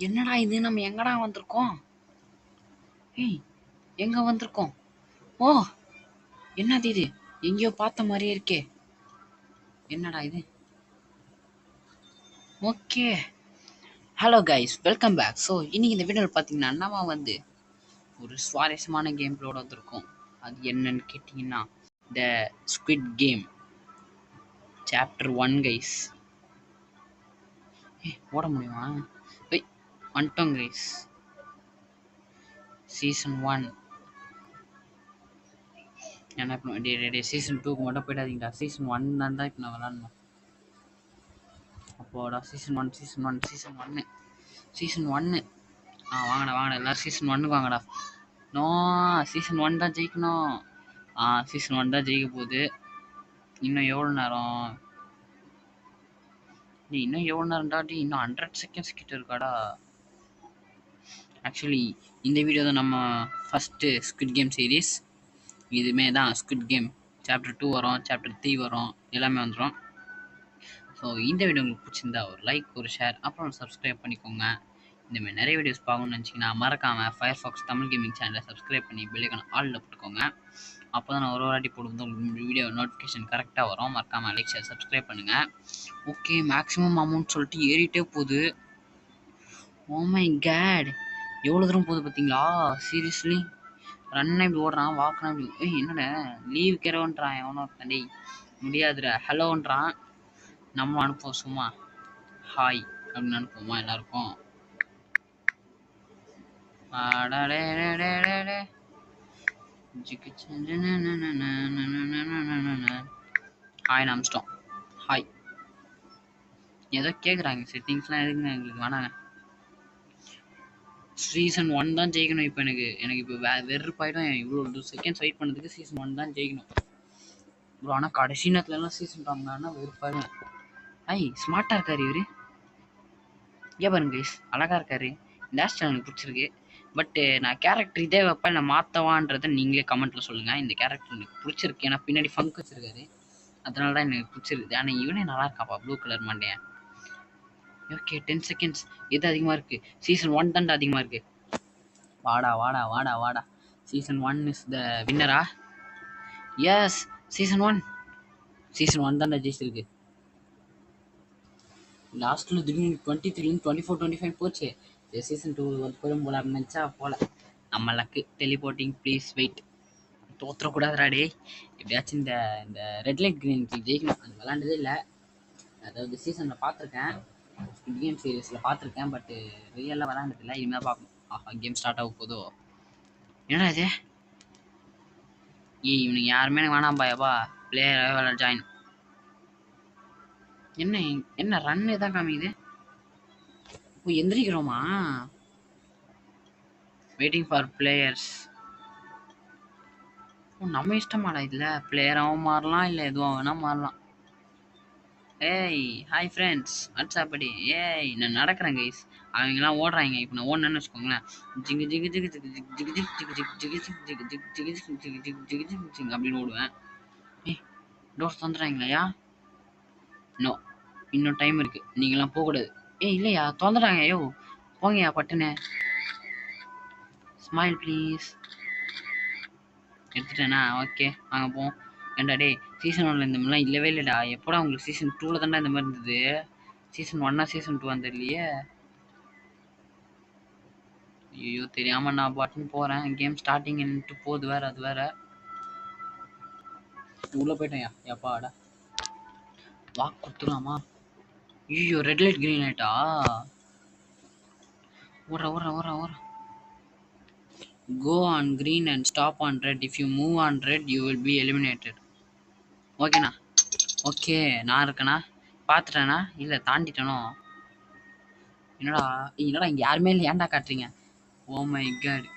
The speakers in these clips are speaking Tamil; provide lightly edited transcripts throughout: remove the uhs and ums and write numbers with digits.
என்னடா இது, நம்ம எங்கடா வந்திருக்கோம்? ஏய், எங்க வந்திருக்கோம்? ஓ, என்னது இது? எங்கேயோ பார்த்த மாதிரியே இருக்கே. என்னடா இது? Okay, hello guys, welcome back. So இன்னைக்கு இந்த வீடியோவில் பார்த்தீங்கன்னா நம்ம வந்து ஒரு சுவாரஸ்யமான கேம் பிளேயோட வந்திருக்கோம். அது என்னன்னு கேட்டிங்கன்னா த ஸ்குவிட் கேம் சாப்டர் 1 கைஸ். ஓட முடியுமா? வந்துட்டோம் கைஸ். சீசன் 1 என்ன இப்போ சீசன் 2க்கு மட்டும் போயிடாதீங்கடா. சீசன் 1 தான் இப்போ நான் விளாட்ணும். அப்போடா சீசன் ஒன் வாங்கடா எல்லாம் சீசன் 1க்கு வாங்கடா. நோ, சீசன் 1 தான் ஜெயிக்கணும். சீசன் 1 தான் ஜெயிக்க போகுது. இன்னும் எவ்வளோ நேரம்? இன்னும் 100 செகண்ட்ஸ் கிட்ட இருக்காடா. ஆக்சுவலி இந்த வீடியோ தான் நம்ம ஃபஸ்ட்டு ஸ்குவிட் கேம் சீரீஸ். இதுமே தான் ஸ்குவிட் கேம் சாப்டர் 2 வரும், சாப்டர் 3 வரும், எல்லாமே வந்துடும். ஸோ இந்த வீடியோ உங்களுக்கு பிடிச்சிருந்தா ஒரு லைக், ஒரு ஷேர், அப்புறம் ஒரு சப்ஸ்கிரைப் பண்ணிக்கோங்க. இந்தமாதிரி நிறைய வீடியோஸ் பார்க்கணும்னு நினச்சிங்கன்னா மறக்காமல் ஃபயர்ஃபாக்ஸ் தமிழ் கேமிங் சேனலை சப்ஸ்கிரைப் பண்ணி பெல்லைக்கான ஆலில் போட்டுக்கோங்க. அப்போ தான் நான் ஒரு வாட்டி போடும்போது உங்களுக்கு வீடியோ நோட்டிஃபிகேஷன் கரெக்டாக வரும். மறக்காமல் லைக், ஷேர், சப்ஸ்கிரைப் பண்ணுங்கள். ஓகே, மேக்ஸிமம் அமௌண்ட் சொல்லிட்டு ஏறிட்டே போகுது. ஓ மை காட், எவ்வளோ தூரம் போகுது பார்த்தீங்களா? சீரியஸ்லி ரன்னை இப்படி ஓடுறான், வாக்குனா இப்படி. என்னடா லீவ் கேரவன்றான் எவனோ தண்டி. முடியாதுடா ஹலோன்றான். நம்ம அனுப்புவோம் சும்மா ஹாய் அப்படின்னு அனுப்புவோமா எல்லாருக்கும்? ஹாய் அனுப்பிச்சிட்டோம். ஹாய். ஏதோ கேட்குறாங்க செட்டிங்ஸ்லாம் எதுக்குங்க எங்களுக்கு வேணாங்க. சீசன் 1 தான் ஜெயிக்கணும். இப்போ எனக்கு இப்போ வெறுப்பாயிடும். இவ்வளோ செகண்ட்ஸ் வெயிட் பண்ணதுக்கு சீசன் 1 தான் ஜெயிக்கணும் ப்ரோ. ஆனால் கடைசி நேரத்துலலாம் சீசன் டாங்கன்னா வெறுப்பாயிடும். ஸ்மார்ட்டாக இருக்காரு இவர். ஏன் பாருங்க கைஸ், அழகாக இருக்காரு. இந்த ஸ்டைல் எனக்கு பிடிச்சிருக்கு. பட்டு நான் கேரக்டர் இதே வைப்பேன் இல்லை மாற்றவான்றதை நீங்களே கமெண்ட்டில் சொல்லுங்கள். இந்த கேரக்டர் எனக்கு பிடிச்சிருக்கு. ஏன்னா பின்னாடி ஃபங்க் வச்சுருக்காரு, அதனால தான் எனக்கு பிடிச்சிருக்கு. ஆனால் இவனே நல்லா இருக்காப்பா, ப்ளூ கலர் மாட்டேன். ஓகே, 10 செகண்ட்ஸ் எது அதிகமாக இருக்குது? சீசன் 1 தான்டா அதிகமாக இருக்குது. வாடா. சீசன் 1 இஸ் த வின்னரா? எஸ், சீசன் 1 தான்டா ஜெயிச்சிருக்கு. லாஸ்ட்டில் திடீர்னு 23 24 25 போச்சு. சீசன் 2 போதும் போல அப்படின்னு நினச்சா போல. நம்ம லக்கு. Teleporting please wait. தோற்றக்கூடாதுடா டே. எப்படியாச்சும் இந்த ரெட் லைட் கிரீன் ஜெயிக்கணும். அது விளாண்டதே இல்லை. அதாவது சீசனில் பார்த்துருக்கேன், கேம் சீரீஸில் பார்த்துருக்கேன், பட்டு ரியலாக விளாண்டதில்லை. இனிமேல் பார்க்கணும். கேம் ஸ்டார்ட் ஆக போதோ? என்னடா இது? இவனுக்கு யாருமே எனக்கு வேணாம் பாயப்பா. Player join. என்ன ரன்னு தான் காமிக்குது? எந்திரிக்கிறோமா? Waiting for players. நம்ம இஷ்டமாடா இதில். பிளேயராகவும் மாறலாம், இல்லை எதுவும் வேணால் மாறலாம். ஹாய் ஃப்ரெண்ட்ஸ், வாட்ஸ்அப்படி. நான் நடக்கிறேன் கைஸ். அவங்கெல்லாம் ஓடுறாங்க. இப்போ நான் ஓடணுன்னு வச்சுக்கோங்களேன், ஜிகு ஜிகு ஜிகு ஜிகு ஜிகு ஜிகு ஜிகு ஜிகு ஜிகு ஜிகு ஜிகு ஜிகு ஜிகு ஜிகு ஜிகு ஜிகு ஜிகு ஜிகு அப்படின்னு ஓடுவேன். டோர்ஸ் தந்துடுறாங்களா? நோ, இன்னும் டைம் இருக்குது. நீங்களாம் போகக்கூடாது. இல்லையா, திறந்துட்டாங்க. போங்கயா பட்டுன்னு. Smile please. எடுத்துட்டேனா? ஓகே, வாங்க போவோம். ஏன்டா டே, சீசன் 1 இந்த மாதிரிலாம் இல்லவே இல்லைடா. எப்போடா உங்களுக்கு சீசன் 2 தான்டா இந்த மாதிரி இருந்தது. Season 1 season 2 வந்துடலையே. ஐயோ, தெரியாமல் நான் பாட்டுன்னு போகிறேன். கேம் ஸ்டார்டிங் என்னட்டு போகுது வேறு. அது வேறு உள்ளே போயிட்டேன். எப்பாடா வாக் கொடுத்துடலாமா? ஐயோ, ரெட் லைட் கிரீன் லைட்டா? ஓடுற. Go on green and stop on red. If you move on red, you will be eliminated. ஓகேண்ணா. ஓகே, நான் இருக்கேண்ணா. பார்த்துட்டேண்ணா. இல்லை தாண்டிட்டேனோ? என்னடா இங்கே யாருமே இல்லை, ஏன்டா காட்டுறீங்க? Oh my god.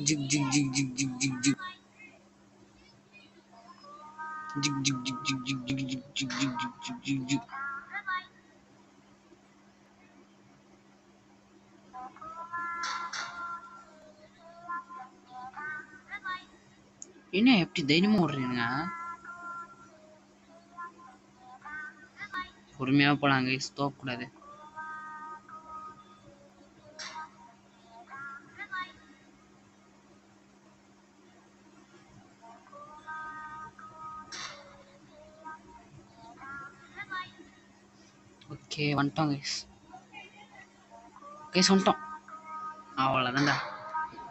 ஜிக் ஜிக் ஜிக் ஜிக் ஜிக் ஜிக் ஜிக் ஜிக் ஜிக் ஜிக் ஜிக் ஜிக் ஜிக் ஜிக் ஜிக் ஜிக் ஜிக் ஜிக் ஜிக். என்ன எப்படி தைரியமா ஓடுறீங்க? பொறுமையா போலாம் கைஸ், தோக்கக்கூடாது. ஓகே வந்துட்டோம் கைஸ். கைஸ் வந்துட்டோம். அவ்வளோதான்டா.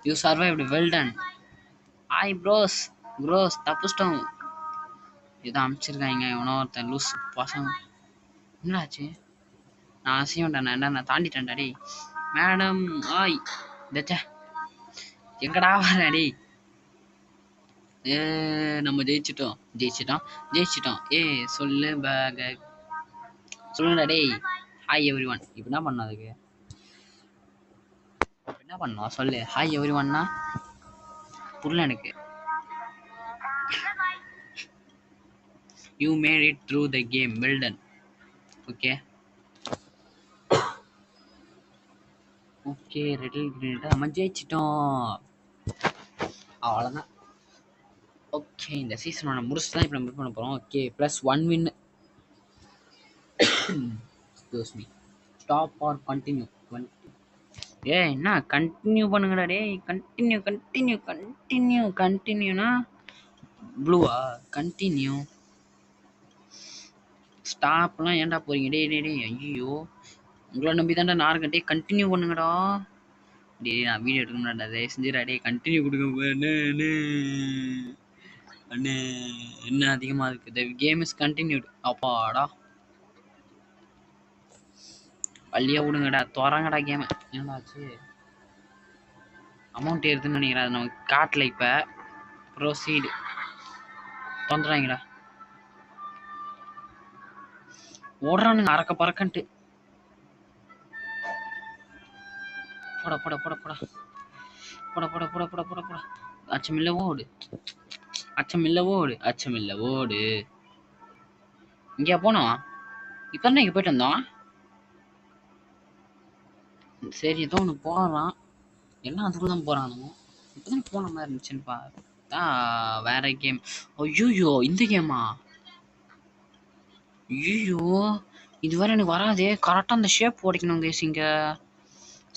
You survived, well done. Hi bros. Bros தப்புச்சிட்டோம். இதை அனுப்பிச்சிருக்காங்க இவனோ ஒருத்தன் லூஸ் பசங்க. என்னாச்சு? நான் செய்யண்டா, நான் தாண்டிட்டேன்டா டேய். மேடம் ஆய் தச்சா எங்கடா வர டேய்? ஏ நம்ம ஜெயிச்சிட்டோம் ஜெயிச்சிட்டோம் ஜெயிச்சிட்டோம். ஏ சொல்லு பேக சொல்லுடா டேய். Hi every one. இப்போ என்ன பண்ணோம்? அதுக்கு என்ன பண்ணோம் சொல்லு. ஹாய் எவ்ரி ஒன்னா புரியல எனக்கு. You made it through the game, well done. Okay okay ரெட்டில் கிரீன் நம்ம ஜெயிச்சிட்டோம். அவ்வளோதான். ஓகே இந்த சீசனோட முடிச்சு தான் இப்போ நம்ம பண்ண போகிறோம். Okay +1 win. Excuse me. Stop or continue? ஏ என்ன கண்டினியூ பண்ணுங்கடா டேய். கண்டினியூ கண்டினியூ கண்டினியூ கண்டினியூனா ப்ளூவா? கண்டினியூ. ஸ்டாப்லாம் ஏன்டா போறீங்க? டேய் டேய் டேய் ஐயோ உங்களை நம்பி தான்டா நான் இருக்கேன். டேய் கண்டினியூ பண்ணுங்கடா. டேய் நான் வீடியோ எடுக்கணும்டா, தயவு செஞ்சுடா டேய் கண்டினியூ கொடுங்க அண்ணே. என்ன அதிகமாக இருக்குது? The game is continued. அப்பாடா வள்ளியா விடுங்கடா, துறங்கடா கேமு. என்னடாச்சு? அமௌண்ட் ஏறுதுன்னு நினைக்கிறேன். அது நமக்கு காட்டல. இப்போ ப்ரோசீடு தொந்துறாங்கடா. ஓடுறானுங்க அறக்க பறக்கன்ட்டு. போட போட போட போட போட போட போட போட போட போட. அச்சமில்ல ஓடு, அச்சமில்ல ஓடு, அச்சமில்ல ஓடு. இங்கே போனோம். இப்போ தான் இங்கே போயிட்டு வந்தோம். சரி ஏதோ ஒன்று போகலாம். எல்லாம் அதுக்குள்ள தான் போகிறானுங்க. இப்போ தான் போன மாதிரி இருந்துச்சுன்னு பார்த்தா வேற கேம். ஐயோ இந்த கேமா? ஐயோ இதுவரை எனக்கு வராதே. கரெக்டாக அந்த ஷேப் ஓடிக்கணும் கேஸ். இங்கே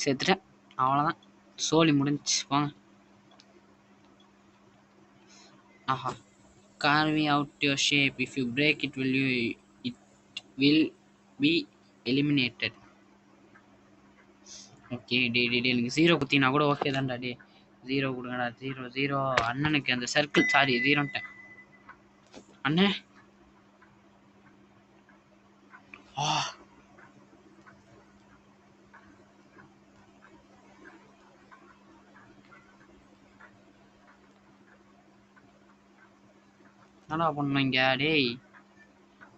செத்துட்டேன். அவ்வளோதான், சோலி முடிஞ்சிச்சு. வாங்க. ஆஹா. Carving out your shape. If you break it, it will be eliminated. Okay டே டே டே எனக்கு 0 குத்தினா கூட ஓகே தான்டா டே. 0 கொடுங்கடா. 0 0. அண்ணனுக்கு அந்த சர்க்கிள், சாரி 0ன்ட்டேன் அண்ணே. ஆ என்னடா பண்ணீங்க டேய்?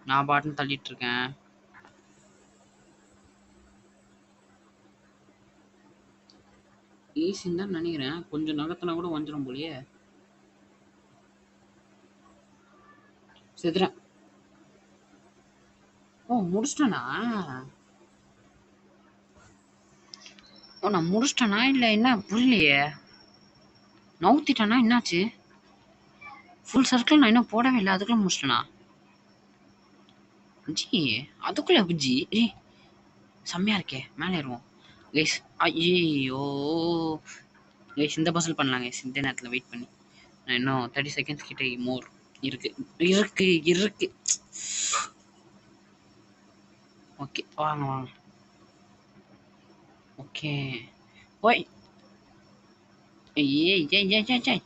நான் பாட்டுன்னு தள்ளிட்டு இருக்கேன். ஈஸின்னு தான் நினைக்கிறேன். கொஞ்சம் நகத்தினா கூட வந்துடும் போலியே. செத்துறேன். ஓ முடிச்சிட்டேனா? ஓ நான் முடிச்சிட்டேனா இல்லை என்ன புரியலையே. நவுத்திட்டானா என்னாச்சு? ஃபுல் சர்க்கிள் நான் இன்னும் போடவே இல்லை, அதுக்குள்ள முடிச்சிட்டேனா? ஜி அதுக்குள்ள ஜி ஏய் செம்மையா இருக்கே. மேலே ஏறுவோம் கைஸ். ஐயோ கைஸ் இந்த பசல் பண்ணலாம் கைஸ். இந்த நேரத்தில் வெயிட் பண்ணி நான் இன்னும் 30 செகண்ட்ஸ் கிட்ட மோர் இருக்கு இருக்கு இருக்கு. ஓகே வாங்க வாங்க. ஓகே போய் ஏய் ஏய் ஏய் ஏய்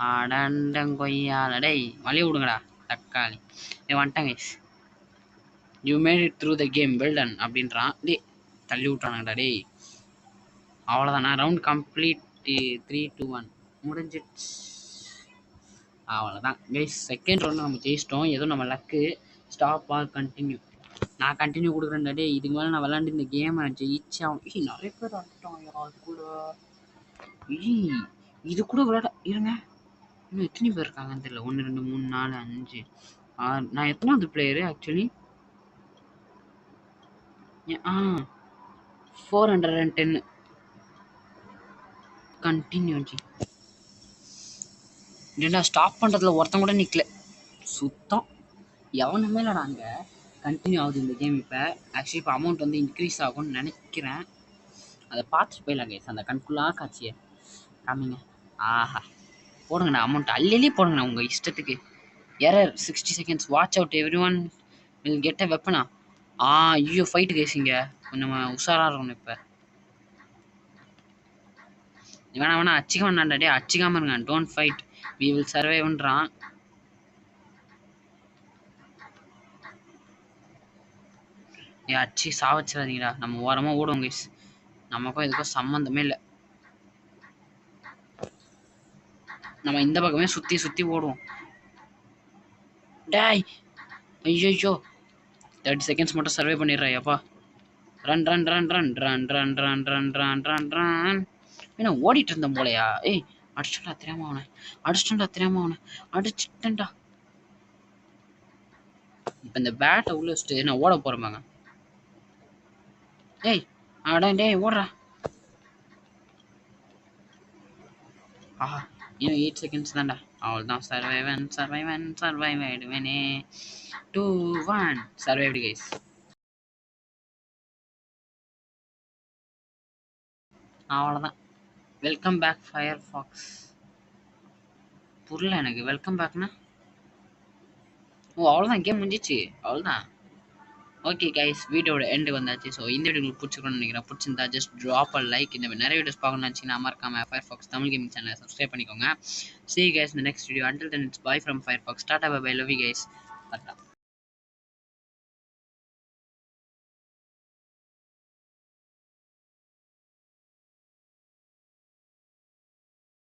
அடண்டங்கொய்யாலடை வழி விடுங்கடா தக்காளி. வந்துட்டேன் guys. You made it through the game, well ton அப்படின்றான். டே தள்ளி விட்டானுங்கடா டேய். அவ்வளோதான், நான் ரவுண்ட் கம்ப்ளீட். 3 2 1 முடிஞ்சிடுச்சு. அவ்வளோதான் கைஸ், செகண்ட் ரவுண்ட் நம்ம ஜெயிச்சிட்டோம். ஏதோ நம்ம லக்கு. Stop or continue? நான் கண்டினியூ கொடுக்குறேன் டே. இதுக்கு மேலே நான் விளாண்டு இந்த கேமை ஜெயிச்சேன். நிறைய பேர் வந்துட்டோம் அது கூட. இது கூட விளையாட இருங்க. இன்னும் எத்தனை பேர் இருக்காங்கன்னு தெரியல. 1 2 3 4 5 6. நான் எத்தனாவது பிளேயரு ஆக்சுவலி? 410. Continue G. இல்லைன்னா ஸ்டாப் பண்ணுறதுல ஒருத்தன் கூட நிற்கல. சுத்தம் எவனுமே இல்லைடா அங்கே. கண்டினியூ ஆகுது இந்த கேம். இப்போ ஆக்சுவலி இப்போ அமௌண்ட் வந்து இன்க்ரீஸ் ஆகும்னு நினைக்கிறேன். அதை பார்த்துட்டு போயிடலாம் கைஸ். அந்த கண்குள்ளா காட்சியை காமிங்க. ஆஹா போடுங்கண்ணா, அமௌண்ட் அள்ளி போடுங்கண்ணா உங்கள் இஷ்டத்துக்கு. Error 60 seconds. Watch out everyone will get a வெப்பனா. ஐயோ ஃபைட்டு கேசிங்க. கொஞ்சம் உஷாராக இருக்கணும். இப்போ வேணா அச்சிக்க வேணாண்டா. டே அச்சிக்காம இருங்க. டோன்ட் ஃபைட், வி வில் சர்வைவ்ன்றான். அச்சி சாவச்சிடாதீங்கடா. நம்ம ஓரமாக ஓடுவோம் கைஸ். நமக்கும் இதுக்கும் சம்மந்தமே இல்லை. நம்ம இந்த பக்கமே சுற்றி சுற்றி ஓடுவோம். டேய் ஐயோ 30 seconds மட்டும் சர்வே பண்ணிடுறேன். எப்பா run run run run run run run run run run run. ஏன்னா ஓடிட்டு இருந்தேன் போலையா. ஏய் அடிச்சிட்டா தெரியாம அவனை. அடிச்சிட்டேன்டா. இப்போ இந்த பேட்டை உள்ள வச்சுட்டு நான் ஓட போகிறேன். டேய் டேய் ஓடுறா. ஆஹா இன்னும் 8 seconds தான்டா. அவ்வளோதான். சர்வைவ் ஆயிடுவேனே. 2 1 சர்வைவ்டு கைஸ். அவ்வளோதான். Welcome back Firefox. புரியல எனக்கு வெல்கம் பேக்னா. அவ்வளோதான் கேம் முடிஞ்சிச்சு. அவ்வளோதான். ஓகே கைஸ், வீடியோட எண்டு வந்தாச்சு. ஸோ இந்த வீடியோ உங்களுக்கு பிடிச்சிருக்கணும்னு நினைக்கிறேன். பிடிச்சிருந்தா ஜஸ்ட் ட்ராப் அ லைக். இந்த மாதிரி நிறைய வீடியோஸ் பார்க்கணும்னு நினச்சிங்கன்னா மறக்காம ஃபயர்ஃபாக்ஸ் தமிழ் கேமிங் சேனலை சப்ஸ்கிரைப் பண்ணிக்கோங்க. See you guys in the next video. Until then, it's bye from Firefox. Tata, bye bye. Love you guys. Tata.